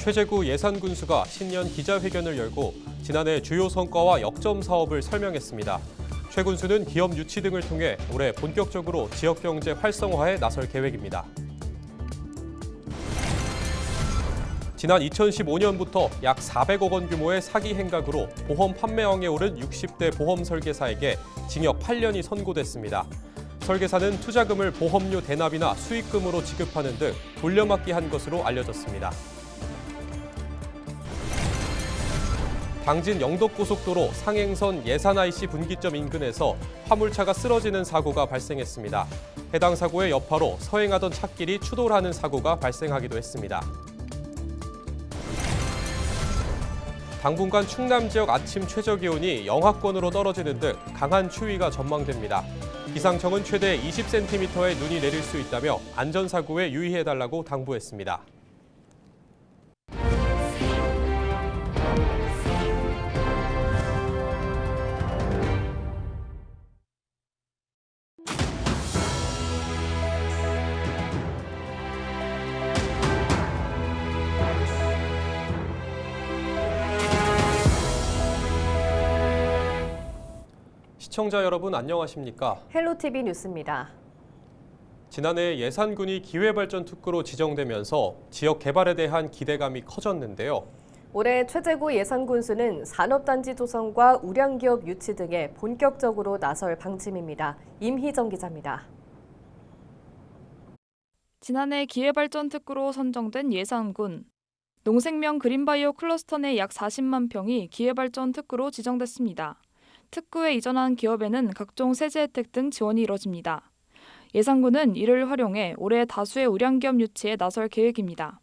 최재구 예산군수가 신년 기자회견을 열고 지난해 주요 성과와 역점 사업을 설명했습니다. 최 군수는 기업 유치 등을 통해 올해 본격적으로 지역경제 활성화에 나설 계획입니다. 지난 2015년부터 약 400억 원 규모의 사기 행각으로 보험 판매왕에 오른 60대 보험 설계사에게 징역 8년이 선고됐습니다. 설계사는 투자금을 보험료 대납이나 수익금으로 지급하는 등 돌려막기 한 것으로 알려졌습니다. 당진 영덕고속도로 상행선 예산 IC 분기점 인근에서 화물차가 쓰러지는 사고가 발생했습니다. 해당 사고의 여파로 서행하던 찻길이 추돌하는 사고가 발생하기도 했습니다. 당분간 충남 지역 아침 최저기온이 영하권으로 떨어지는 등 강한 추위가 전망됩니다. 기상청은 최대 20cm의 눈이 내릴 수 있다며 안전사고에 유의해달라고 당부했습니다. 시청자 여러분 안녕하십니까? 헬로티비 뉴스입니다. 지난해 예산군이 기회발전 특구로 지정되면서 지역 개발에 대한 기대감이 커졌는데요. 올해 최재구 예산군수는 산업단지 조성과 우량기업 유치 등에 본격적으로 나설 방침입니다. 임희정 기자입니다. 지난해 기회발전 특구로 선정된 예산군. 농생명 그린바이오 클러스터 내 약 40만 평이 기회발전 특구로 지정됐습니다. 특구에 이전한 기업에는 각종 세제 혜택 등 지원이 이뤄집니다. 예산군은 이를 활용해 올해 다수의 우량기업 유치에 나설 계획입니다.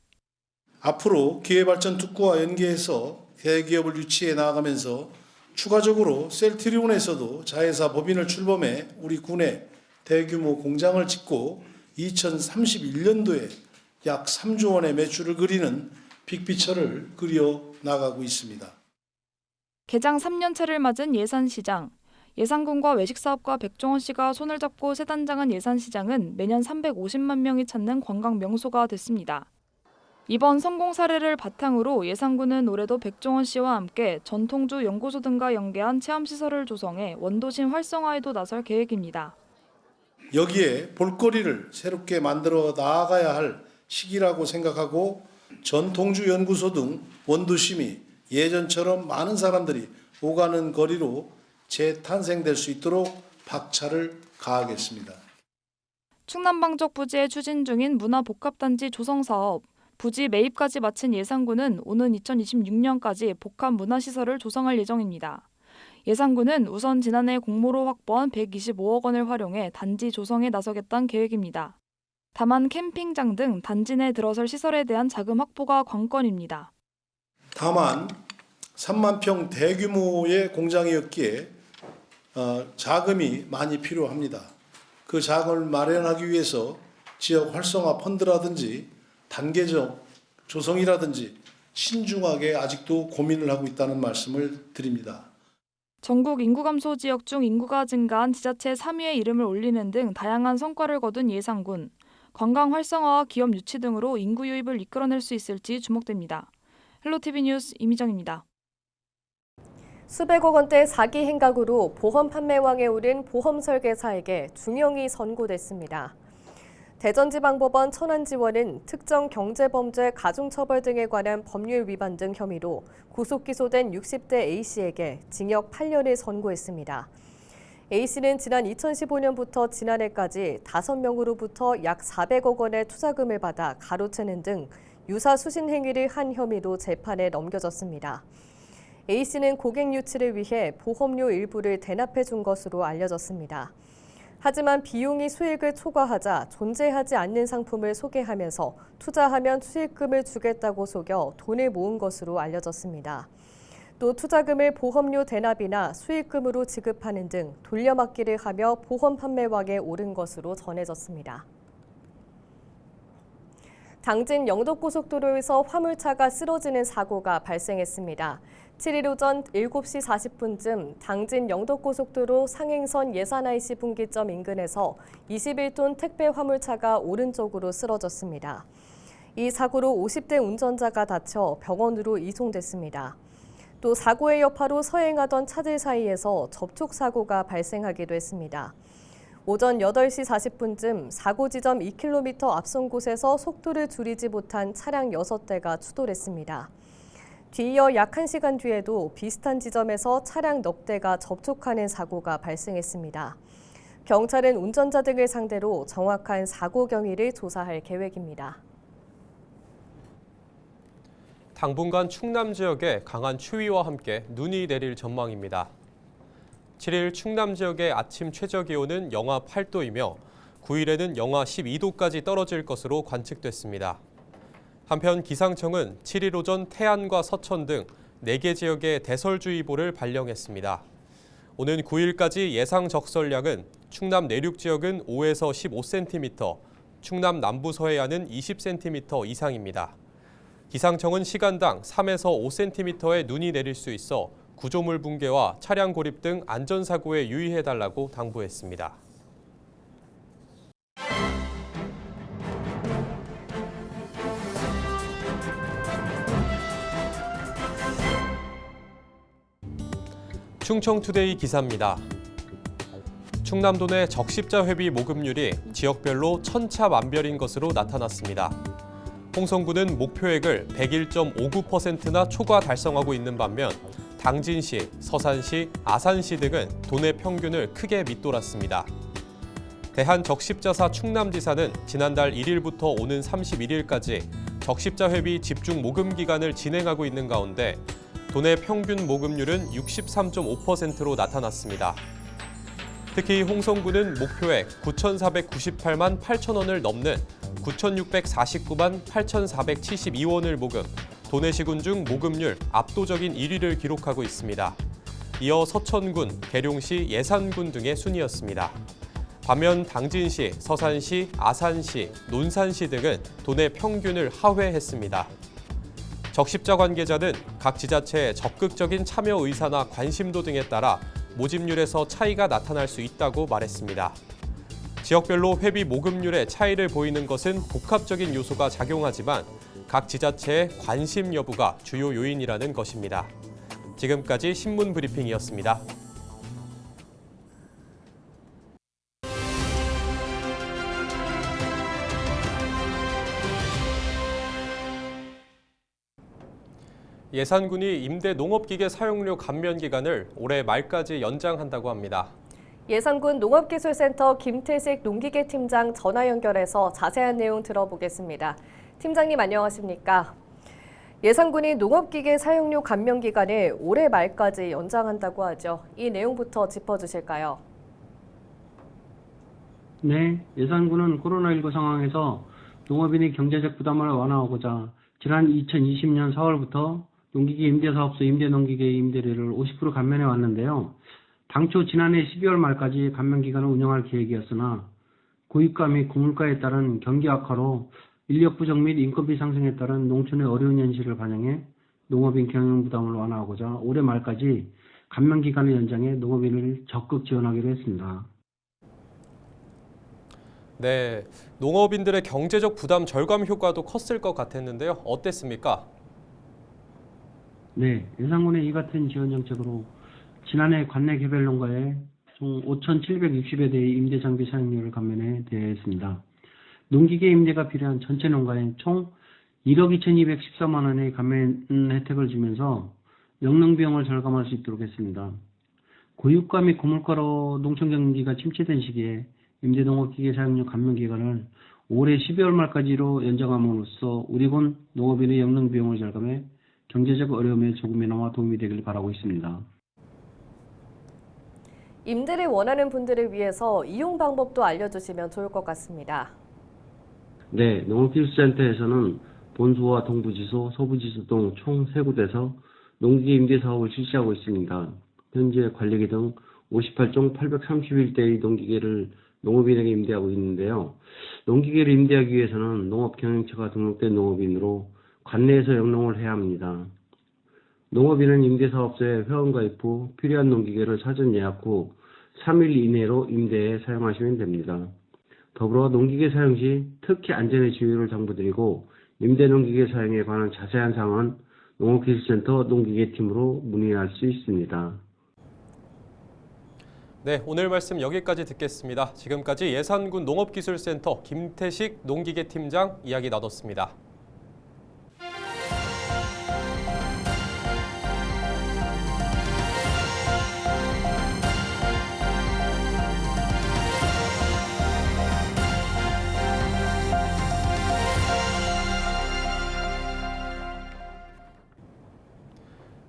앞으로 기회발전 특구와 연계해서 대기업을 유치해 나아가면서 추가적으로 셀트리온에서도 자회사 법인을 출범해 우리 군에 대규모 공장을 짓고 2031년도에 약 3조 원의 매출을 그리는 빅피처를 그려 나가고 있습니다. 개장 3년차를 맞은 예산시장. 예산군과 외식사업가 백종원 씨가 손을 잡고 새 단장한 예산시장은 매년 350만 명이 찾는 관광 명소가 됐습니다. 이번 성공 사례를 바탕으로 예산군은 올해도 백종원 씨와 함께 전통주 연구소 등과 연계한 체험시설을 조성해 원도심 활성화에도 나설 계획입니다. 여기에 볼거리를 새롭게 만들어 나아가야 할 시기라고 생각하고 전통주 연구소 등 원도심이 예전처럼 많은 사람들이 오가는 거리로 재탄생될 수 있도록 박차를 가하겠습니다. 충남방적 부지에 추진 중인 문화복합단지 조성사업, 부지 매입까지 마친 예산군은 오는 2026년까지 복합 문화시설을 조성할 예정입니다. 예산군은 우선 지난해 공모로 확보한 125억 원을 활용해 단지 조성에 나서겠다는 계획입니다. 다만 캠핑장 등 단지 내 들어설 시설에 대한 자금 확보가 관건입니다. 다만 3만 평 대규모의 공장이었기에 자금이 많이 필요합니다. 그 자금을 마련하기 위해서 지역 활성화 펀드라든지 단계적 조성이라든지 신중하게 아직도 고민을 하고 있다는 말씀을 드립니다. 전국 인구 감소 지역 중 인구가 증가한 지자체 3위의 이름을 올리는 등 다양한 성과를 거둔 예산군. 관광 활성화와 기업 유치 등으로 인구 유입을 이끌어낼 수 있을지 주목됩니다. 헬로티비 뉴스 임희정입니다. 수백억 원대 사기 행각으로 보험 판매왕에 오른 보험 설계사에게 중형이 선고됐습니다. 대전지방법원 천안지원은 특정 경제범죄 가중처벌 등에 관한 법률 위반 등 혐의로 구속 기소된 60대 A씨에게 징역 8년을 선고했습니다. A씨는 지난 2015년부터 지난해까지 5명으로부터 약 400억 원의 투자금을 받아 가로채는 등 유사 수신 행위를 한 혐의로 재판에 넘겨졌습니다. A씨는 고객 유치를 위해 보험료 일부를 대납해 준 것으로 알려졌습니다. 하지만 비용이 수익을 초과하자 존재하지 않는 상품을 소개하면서 투자하면 수익금을 주겠다고 속여 돈을 모은 것으로 알려졌습니다. 또 투자금을 보험료 대납이나 수익금으로 지급하는 등 돌려막기를 하며 보험 판매왕에 오른 것으로 전해졌습니다. 당진 영덕고속도로에서 화물차가 쓰러지는 사고가 발생했습니다. 7일 오전 7시 40분쯤 당진 영덕고속도로 상행선 예산 IC 분기점 인근에서 21톤 택배 화물차가 오른쪽으로 쓰러졌습니다. 이 사고로 50대 운전자가 다쳐 병원으로 이송됐습니다. 또 사고의 여파로 서행하던 차들 사이에서 접촉사고가 발생하기도 했습니다. 오전 8시 40분쯤 사고 지점 2km 앞선 곳에서 속도를 줄이지 못한 차량 6대가 추돌했습니다. 뒤이어 약 1시간 뒤에도 비슷한 지점에서 차량 넉 대가 접촉하는 사고가 발생했습니다. 경찰은 운전자 등을 상대로 정확한 사고 경위를 조사할 계획입니다. 당분간 충남 지역에 강한 추위와 함께 눈이 내릴 전망입니다. 7일 충남 지역의 아침 최저기온은 영하 8도이며 9일에는 영하 12도까지 떨어질 것으로 관측됐습니다. 한편 기상청은 7일 오전 태안과 서천 등 4개 지역에 대설주의보를 발령했습니다. 오는 9일까지 예상 적설량은 충남 내륙 지역은 5에서 15cm, 충남 남부 서해안은 20cm 이상입니다. 기상청은 시간당 3에서 5cm의 눈이 내릴 수 있어 구조물 붕괴와 차량 고립 등 안전사고에 유의해달라고 당부했습니다. 충청투데이 기사입니다. 충남도 내 적십자 회비 모금률이 지역별로 천차만별인 것으로 나타났습니다. 홍성군은 목표액을 101.59%나 초과 달성하고 있는 반면 당진시, 서산시, 아산시 등은 도내 평균을 크게 밑돌았습니다. 대한적십자사 충남지사는 지난달 1일부터 오는 31일까지 적십자 회비 집중 모금 기간을 진행하고 있는 가운데 도내 평균 모금률은 63.5%로 나타났습니다. 특히 홍성군은 목표액 9,498만 8천 원을 넘는 9,649만 8,472원을 모금, 도내 시군 중 모금률 압도적인 1위를 기록하고 있습니다. 이어 서천군, 계룡시, 예산군 등의 순이었습니다. 반면 당진시, 서산시, 아산시, 논산시 등은 도내 평균을 하회했습니다. 적십자 관계자는 각 지자체의 적극적인 참여 의사나 관심도 등에 따라 모집률에서 차이가 나타날 수 있다고 말했습니다. 지역별로 회비 모금률의 차이를 보이는 것은 복합적인 요소가 작용하지만 각 지자체의 관심 여부가 주요 요인이라는 것입니다. 지금까지 신문 브리핑이었습니다. 예산군이 임대 농업기계 사용료 감면 기간을 올해 말까지 연장한다고 합니다. 예산군 농업기술센터 김태식 농기계 팀장 전화 연결해서 자세한 내용 들어보겠습니다. 팀장님 안녕하십니까? 예산군이 농업기계 사용료 감면 기간을 올해 말까지 연장한다고 하죠. 이 내용부터 짚어주실까요? 네, 예산군은 코로나19 상황에서 농업인의 경제적 부담을 완화하고자 지난 2020년 4월부터 농기계 임대사업소 임대농기계 임대료를 50% 감면해 왔는데요. 당초 지난해 12월 말까지 감면 기간을 운영할 계획이었으나 고유가 및 고물가에 따른 경기 악화로 인력 부족 및 인건비 상승에 따른 농촌의 어려운 현실을 반영해 농업인 경영 부담을 완화하고자 올해 말까지 감면 기간을 연장해 농업인을 적극 지원하기로 했습니다. 네, 농업인들의 경제적 부담 절감 효과도 컸을 것 같았는데요. 어땠습니까? 네, 예산군의 이 같은 지원 정책으로 지난해 관내 개별 농가에 총 5,760여 대의 임대 장비 사용료를 감면해 대했습니다. 농기계 임대가 필요한 전체 농가에 총 1억 2,214만 원의 감면 혜택을 주면서 영농 비용을 절감할 수 있도록 했습니다. 고유가 및 고물가로 농촌 경기가 침체된 시기에 임대 농업기계 사용료 감면 기간을 올해 12월 말까지로 연장함으로써 우리군 농업인의 영농 비용을 절감해 경제적 어려움에 조금이나마 도움이 되길 바라고 있습니다. 임대를 원하는 분들을 위해서 이용 방법도 알려주시면 좋을 것 같습니다. 네, 농업기술센터에서는 본소와 동부지소, 서부지소 등 총 3곳에서 농기계 임대 사업을 실시하고 있습니다. 현재 관리기 등 58종 831대의 농기계를 농업인에게 임대하고 있는데요. 농기계를 임대하기 위해서는 농업경영처가 등록된 농업인으로 관내에서 영농을 해야 합니다. 농업인은 임대사업소에 회원가입 후 필요한 농기계를 사전 예약 후 3일 이내로 임대해 사용하시면 됩니다. 더불어 농기계 사용 시 특히 안전에 주의를 당부드리고 임대 농기계 사용에 관한 자세한 사항은 농업기술센터 농기계팀으로 문의할 수 있습니다. 네, 오늘 말씀 여기까지 듣겠습니다. 지금까지 예산군 농업기술센터 김태식 농기계팀장 이야기 나눴습니다.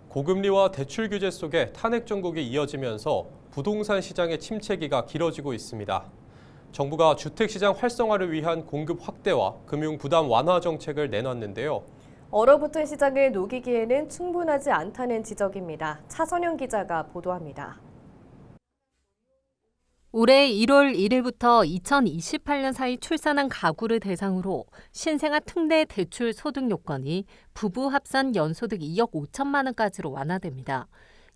고금리와 대출 규제 속에 탄핵 정국이 이어지면서 부동산 시장의 침체기가 길어지고 있습니다. 정부가 주택시장 활성화를 위한 공급 확대와 금융 부담 완화 정책을 내놨는데요. 얼어붙은 시장을 녹이기에는 충분하지 않다는 지적입니다. 차선영 기자가 보도합니다. 올해 1월 1일부터 2028년 사이 출산한 가구를 대상으로 신생아 특례 대출 소득 요건이 부부 합산 연소득 2억 5천만 원까지로 완화됩니다.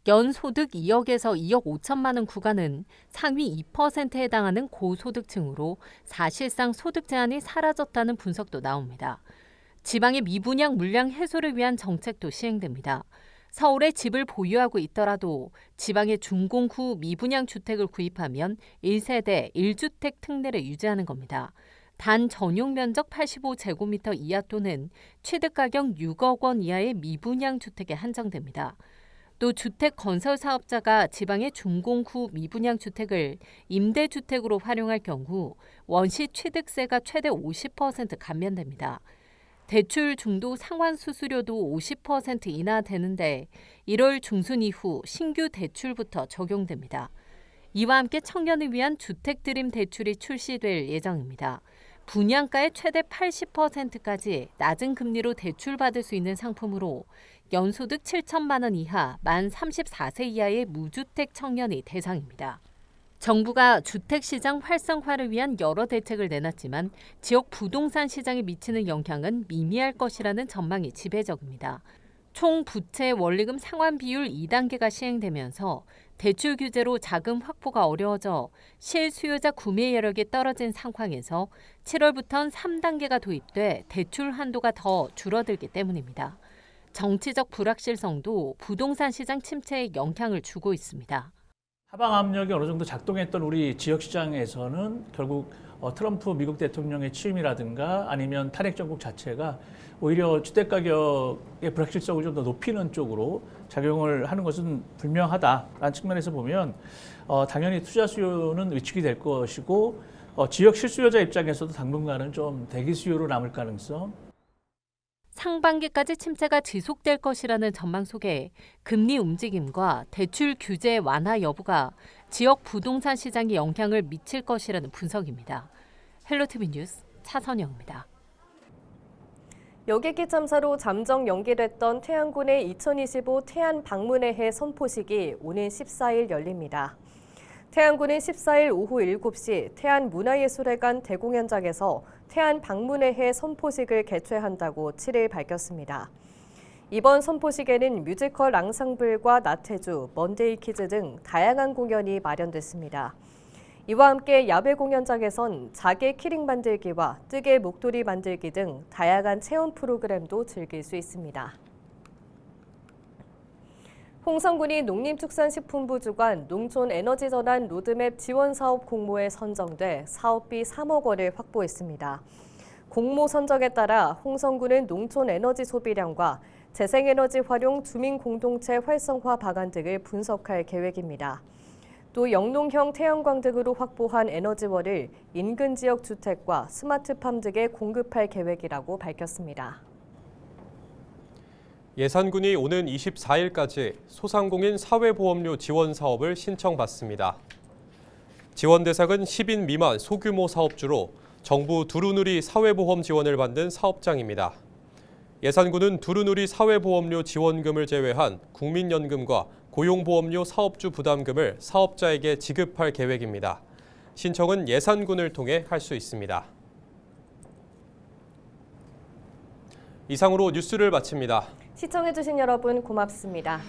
연소득 2억에서 2억 5천만 원 구간은 상위 2%에 해당하는 고소득층으로 사실상 소득 제한이 사라졌다는 분석도 나옵니다. 지방의 미분양 물량 해소를 위한 정책도 시행됩니다. 서울에 집을 보유하고 있더라도 지방의 준공 후 미분양 주택을 구입하면 1세대 1주택 특례를 유지하는 겁니다. 단 전용 면적 85제곱미터 이하 또는 취득가격 6억 원 이하의 미분양 주택에 한정됩니다. 또 주택 건설 사업자가 지방의 준공 후 미분양 주택을 임대주택으로 활용할 경우 원시 취득세가 최대 50% 감면됩니다. 대출 중도 상환 수수료도 50% 인하되는데 1월 중순 이후 신규 대출부터 적용됩니다. 이와 함께 청년을 위한 주택 드림 대출이 출시될 예정입니다. 분양가의 최대 80%까지 낮은 금리로 대출받을 수 있는 상품으로 연소득 7천만 원 이하 만 34세 이하의 무주택 청년이 대상입니다. 정부가 주택시장 활성화를 위한 여러 대책을 내놨지만 지역 부동산 시장에 미치는 영향은 미미할 것이라는 전망이 지배적입니다. 총 부채 원리금 상환 비율 2단계가 시행되면서 대출 규제로 자금 확보가 어려워져 실수요자 구매 여력이 떨어진 상황에서 7월부터는 3단계가 도입돼 대출 한도가 더 줄어들기 때문입니다. 정치적 불확실성도 부동산 시장 침체에 영향을 주고 있습니다. 하방 압력이 어느 정도 작동했던 우리 지역 시장에서는 결국 트럼프 미국 대통령의 취임이라든가 아니면 탄핵 정국 자체가 오히려 주택 가격의 불확실성을 좀 더 높이는 쪽으로 작용을 하는 것은 분명하다라는 측면에서 보면 당연히 투자 수요는 위축이 될 것이고 지역 실수요자 입장에서도 당분간은 좀 대기 수요로 남을 가능성. 상반기까지 침체가 지속될 것이라는 전망 속에 금리 움직임과 대출 규제 완화 여부가 지역 부동산 시장에 영향을 미칠 것이라는 분석입니다. 헬로티비 뉴스 차선영입니다. 여객기 참사로 잠정 연기됐던 태안군의 2025 태안 방문의 해 선포식이 오는 14일 열립니다. 태안군은 14일 오후 7시 태안문화예술회관 대공연장에서 태안 방문의 해 선포식을 개최한다고 7일 밝혔습니다. 이번 선포식에는 뮤지컬 랑상블과 나태주, 먼데이 키즈 등 다양한 공연이 마련됐습니다. 이와 함께 야외 공연장에선 자개 키링 만들기와 뜨개 목도리 만들기 등 다양한 체험 프로그램도 즐길 수 있습니다. 홍성군이 농림축산식품부 주관 농촌에너지전환 로드맵 지원사업 공모에 선정돼 사업비 3억 원을 확보했습니다. 공모 선정에 따라 홍성군은 농촌에너지 소비량과 재생에너지 활용 주민공동체 활성화 방안 등을 분석할 계획입니다. 또 영농형 태양광 등으로 확보한 에너지원을 인근 지역 주택과 스마트팜 등에 공급할 계획이라고 밝혔습니다. 예산군이 오는 24일까지 소상공인 사회보험료 지원 사업을 신청받습니다. 지원 대상은 10인 미만 소규모 사업주로 정부 두루누리 사회보험 지원을 받는 사업장입니다. 예산군은 두루누리 사회보험료 지원금을 제외한 국민연금과 고용보험료 사업주 부담금을 사업자에게 지급할 계획입니다. 신청은 예산군을 통해 할 수 있습니다. 이상으로 뉴스를 마칩니다. 시청해주신 여러분 고맙습니다.